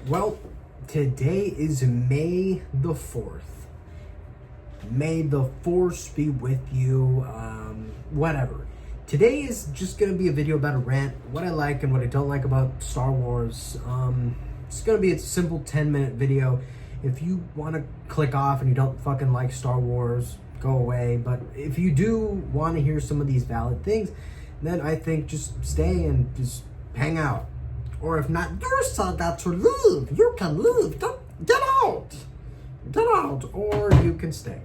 Well, today is May the 4th. May the force be with you. Whatever. Today is just gonna be a video about a rant, what I like and what I don't like about Star Wars. It's gonna be a simple 10-minute video. If you want to click off and you don't fucking like Star Wars, go away. But if you do want to hear some of these valid things, then I think just stay and just hang out. Or if not, you said that to leave. You can leave. Get out. Get out. Or you can stay.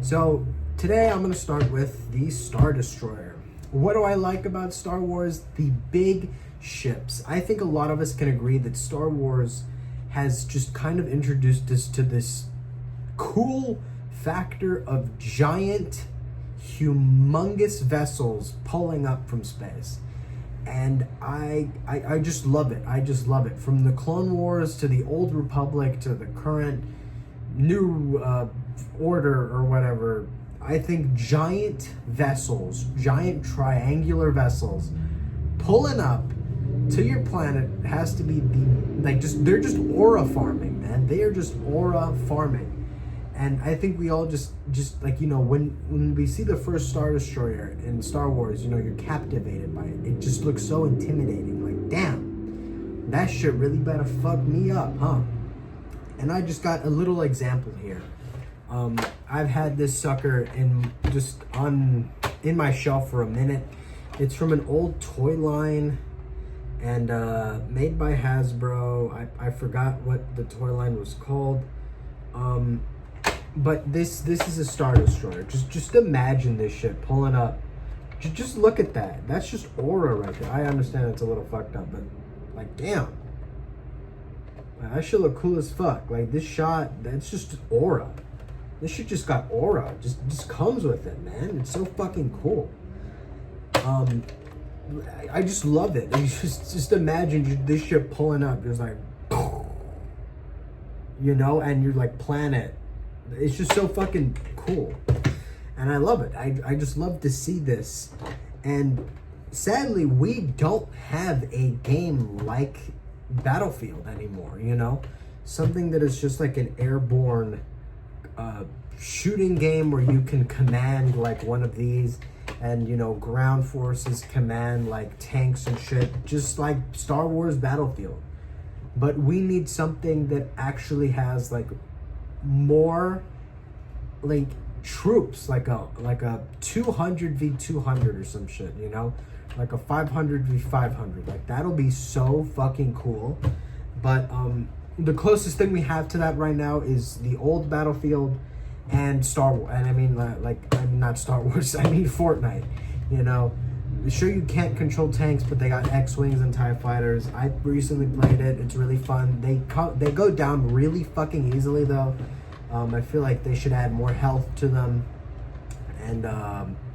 So today I'm going to start with the Star Destroyer. What do I like about Star Wars? The big ships. I think a lot of us can agree that Star Wars has just kind of introduced us to this cool factor of giant, humongous vessels pulling up from space. And I just love it. I just love it. From the Clone Wars to the Old Republic to the current new order or whatever, I think giant vessels, giant triangular vessels pulling up to your planet has to be they're just aura farming, man. They are just aura farming. And I think we all just like, you know, when we see the first Star Destroyer in Star Wars, you know, you're captivated by it. It just looks so intimidating. Like, damn, that shit really better fuck me up, huh? And I just got a little example here. I've had this sucker in my shelf for a minute. It's from an old toy line and made by Hasbro. I forgot what the toy line was called. But this is a Star Destroyer. Just imagine this shit pulling up. Just look at that. That's just aura right there. I understand it's a little fucked up, but like, damn. That shit look cool as fuck. Like, this shot, that's just aura. This shit just got aura. Just comes with it, man. It's so fucking cool. I just love it. You just imagine this shit pulling up. Just like, you know, and you're like, planet. It's just so fucking cool. And I love it. I just love to see this. And sadly, we don't have a game like Battlefield anymore, you know? Something that is just like an airborne shooting game where you can command like one of these, and, you know, ground forces command like tanks and shit, just like Star Wars Battlefield. But we need something that actually has like more like troops, like a 200 v 200 or some shit, you know, like a 500 v 500. Like, that'll be so fucking cool. But the closest thing we have to that right now is the old Battlefield and Star Wars. And I mean, not Star Wars, I mean Fortnite, you know. Sure, you can't control tanks, but they got X-Wings and TIE Fighters. I recently played it. It's really fun. They go down really fucking easily, though. I feel like they should add more health to them. And,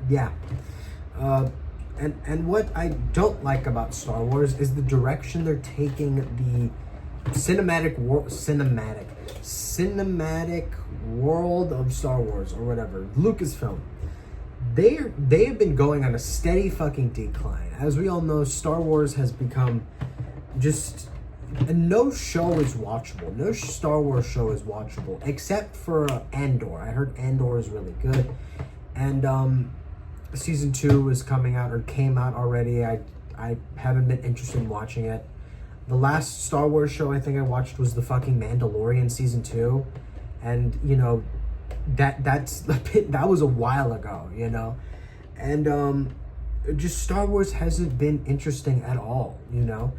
yeah. And what I don't like about Star Wars is the direction they're taking the cinematic world of Star Wars, or whatever. Lucasfilm. They have been going on a steady fucking decline. As we all know, Star Wars has become just... no show is watchable. No Star Wars show is watchable, except for Andor. I heard Andor is really good. And season 2 is coming out, or came out already. I haven't been interested in watching it. The last Star Wars show I think I watched was the fucking Mandalorian season 2. And, you know, that was a while ago, you know. And just Star Wars hasn't been interesting at all, you know,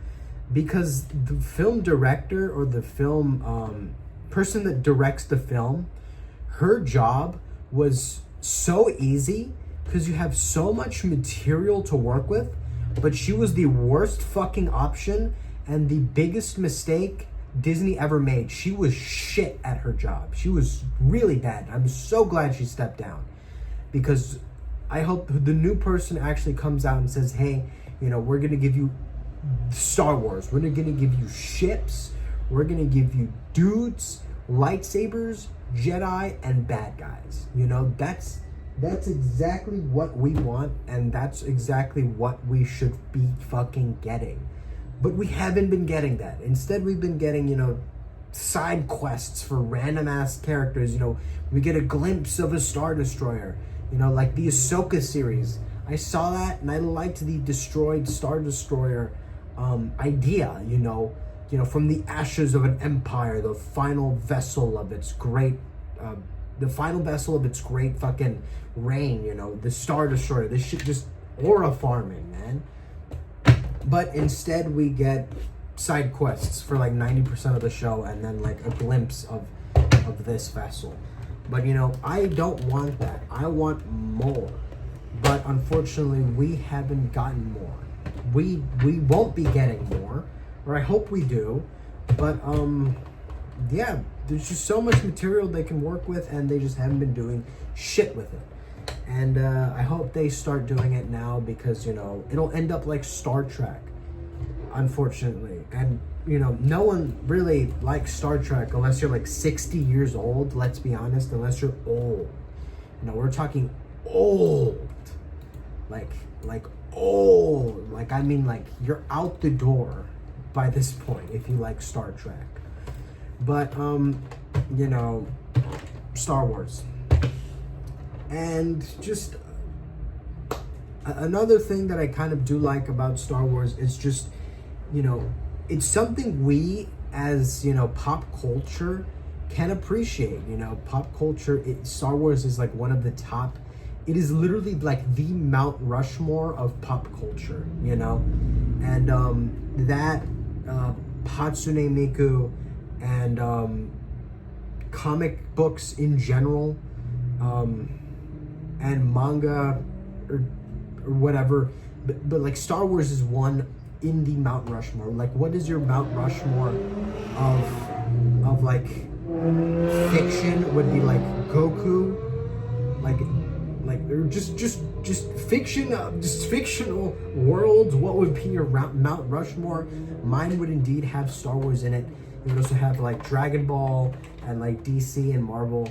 because the film director, or the film person that directs the film, her job was so easy because you have so much material to work with, but she was the worst fucking option and the biggest mistake Disney ever made. She was shit at her job. She was really bad. I'm so glad she stepped down, because I hope the new person actually comes out and says, hey, you know, we're going to give you Star Wars. We're going to give you ships. We're going to give you dudes, lightsabers, Jedi, and bad guys. You know, that's exactly what we want, and that's exactly what we should be fucking getting. But we haven't been getting that. Instead, we've been getting, side quests for random ass characters. We get a glimpse of a Star Destroyer, like the Ahsoka series. I saw that and I liked the destroyed Star Destroyer idea, from the ashes of an empire, the final vessel of its great fucking reign, the Star Destroyer. This shit just aura farming, man. But instead we get side quests for like 90% of the show, and then like a glimpse of this vessel. But I don't want that. I want more. But unfortunately, we haven't gotten more. We won't be getting more, or I hope we do. But yeah, there's just so much material they can work with, and they just haven't been doing shit with it. And I hope they start doing it now, because it'll end up like Star Trek, unfortunately. And no one really likes Star Trek unless you're like 60 years old. Let's be honest, unless you're old. We're talking old, like old. Like, I mean, like, you're out the door by this point if you like Star Trek. But Star Wars. And just another thing that I kind of do like about Star Wars is just, it's something we as, pop culture can appreciate. Pop culture, Star Wars is like one of the top. It is literally like the Mount Rushmore of pop culture, and that Hatsune Miku and comic books in general, and manga or whatever, but like Star Wars is one in the Mount Rushmore. Like, what is your Mount Rushmore of like fiction? Would be like Goku, like or just fiction, just fictional worlds. What would be your Mount Rushmore? Mine would indeed have Star Wars in it. It would also have like Dragon Ball and like DC and Marvel.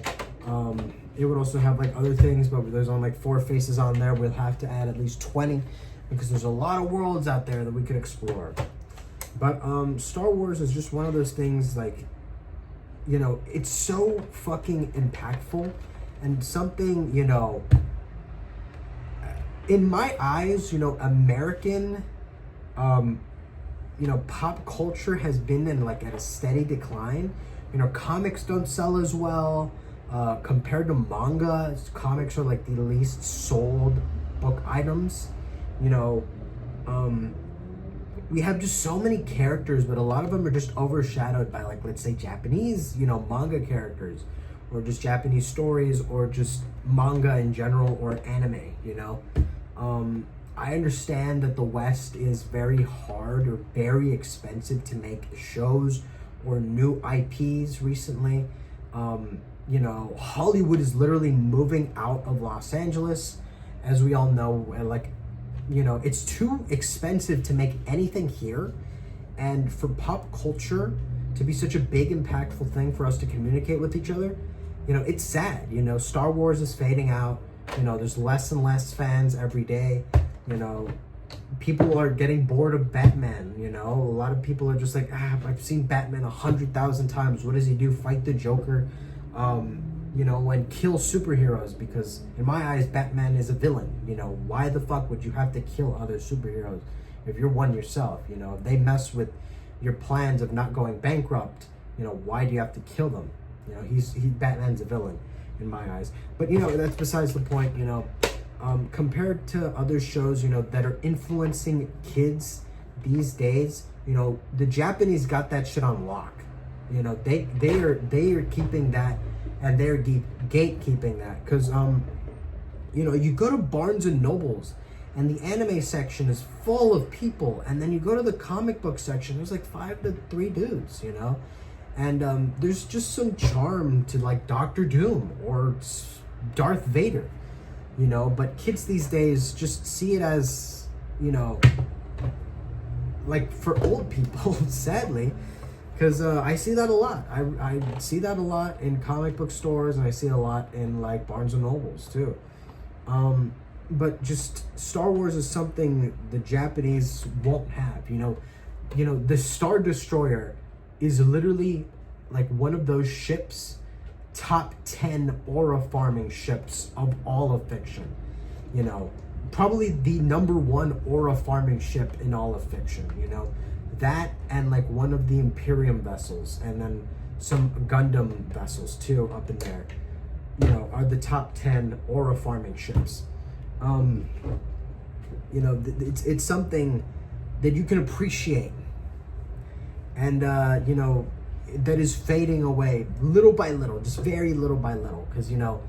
It would also have like other things, but there's only like 4 faces on there. We'll have to add at least 20, because there's a lot of worlds out there that we could explore. But Star Wars is just one of those things, like, it's so fucking impactful, and something, in my eyes, American pop culture has been in like at a steady decline. Comics don't sell as well compared to manga. Comics are like the least sold book items. We have just so many characters, but a lot of them are just overshadowed by, like, let's say Japanese, manga characters, or just Japanese stories, or just manga in general, or anime. I understand that the West is very hard or very expensive to make shows or new IPs recently. Hollywood is literally moving out of Los Angeles, as we all know. Like, it's too expensive to make anything here. And for pop culture to be such a big, impactful thing for us to communicate with each other, it's sad. Star Wars is fading out. There's less and less fans every day. People are getting bored of Batman. A lot of people are just like, I've seen Batman 100,000 times. What does he do? Fight the Joker, and kill superheroes, because in my eyes, Batman is a villain. Why the fuck would you have to kill other superheroes if you're one yourself? If they mess with your plans of not going bankrupt, why do you have to kill them? Batman's a villain in my eyes. But that's besides the point. Compared to other shows, that are influencing kids these days, the Japanese got that shit on lock. They are keeping that, and they're gatekeeping that, because you go to Barnes and Nobles, and the anime section is full of people, and then you go to the comic book section, there's like 5 to 3 dudes, and there's just some charm to like Doctor Doom or Darth Vader. But kids these days just see it as, like, for old people, sadly, because I see that a lot. I see that a lot in comic book stores, and I see it a lot in, like, Barnes and Nobles, too. But just Star Wars is something the Japanese won't have, you know, the Star Destroyer is literally like one of those ships, top 10 aura farming ships of all of fiction. You know, probably the #1 aura farming ship in all of fiction, you know. That and like one of the Imperium vessels, and then some Gundam vessels too up in there, you know, are the top 10 aura farming ships. You know, it's something that you can appreciate, and you know, that is fading away little by little, just very little by little, because you know,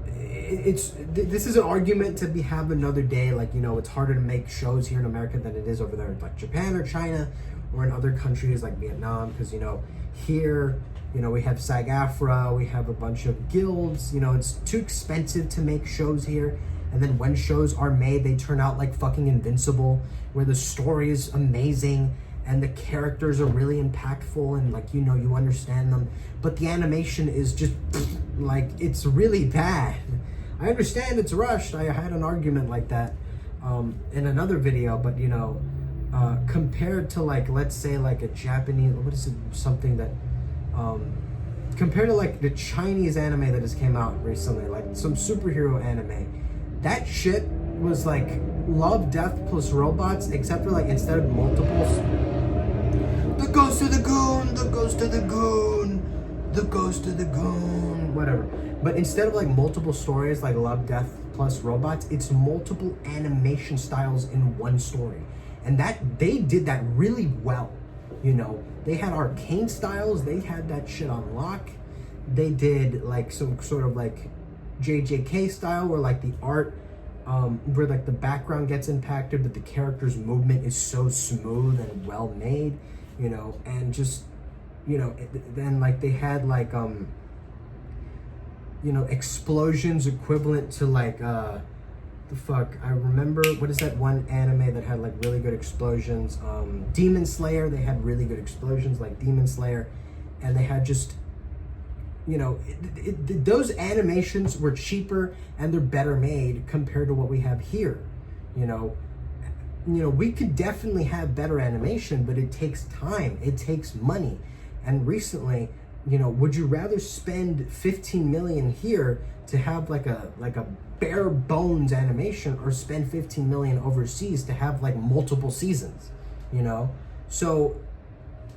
this is an argument to be have another day. Like, you know, it's harder to make shows here in America than it is over there in like Japan or China or in other countries like Vietnam, because you know, here, you know, we have SAG-AFTRA, we have a bunch of guilds, you know, it's too expensive to make shows here. And then when shows are made, they turn out like fucking Invincible, where the story is amazing and the characters are really impactful and like, you know, you understand them, but the animation is just like, it's really bad. I understand it's rushed. I had an argument like that in another video, but you know, compared to like, let's say like a Japanese, what is it, something that compared to like the Chinese anime that just came out recently, like some superhero anime, that shit was like love, death plus robots, except for like instead of multiples, the ghost of the goon, the ghost of the goon, the ghost of the goon, whatever. But instead of like multiple stories like love, death plus robots, it's multiple animation styles in one story. And that they did that really well. You know, they had arcane styles, they had that shit on lock. They did like some sort of like JJK style where like the art, where like the background gets impacted, but the character's movement is so smooth and well made, you know, and just, you know, then like they had like, you know, explosions equivalent to like, the fuck, I remember, what is that one anime that had like really good explosions? Demon Slayer, they had really good explosions like Demon Slayer, and they had just, you know, those animations were cheaper and they're better made compared to what we have here. You know, we could definitely have better animation, but it takes time, it takes money. And recently, you know, would you rather spend 15 million here to have like a bare bones animation, or spend 15 million overseas to have like multiple seasons, you know? So,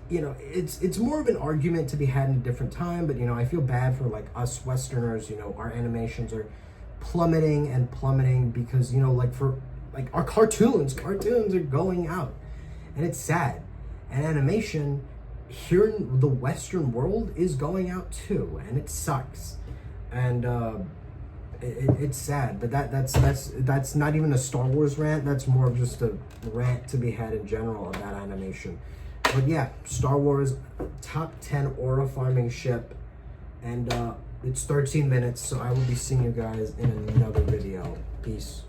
you know, it's more of an argument to be had in a different time, but you know, I feel bad for like us Westerners. You know, our animations are plummeting because, you know, like for like our cartoons are going out, and it's sad. And animation here in the Western world is going out too, and it sucks. And it's sad, but that's not even a Star Wars rant. That's more of just a rant to be had in general about animation. But yeah, Star Wars, top 10 aura farming ship, and it's 13 minutes, so I will be seeing you guys in another video. Peace.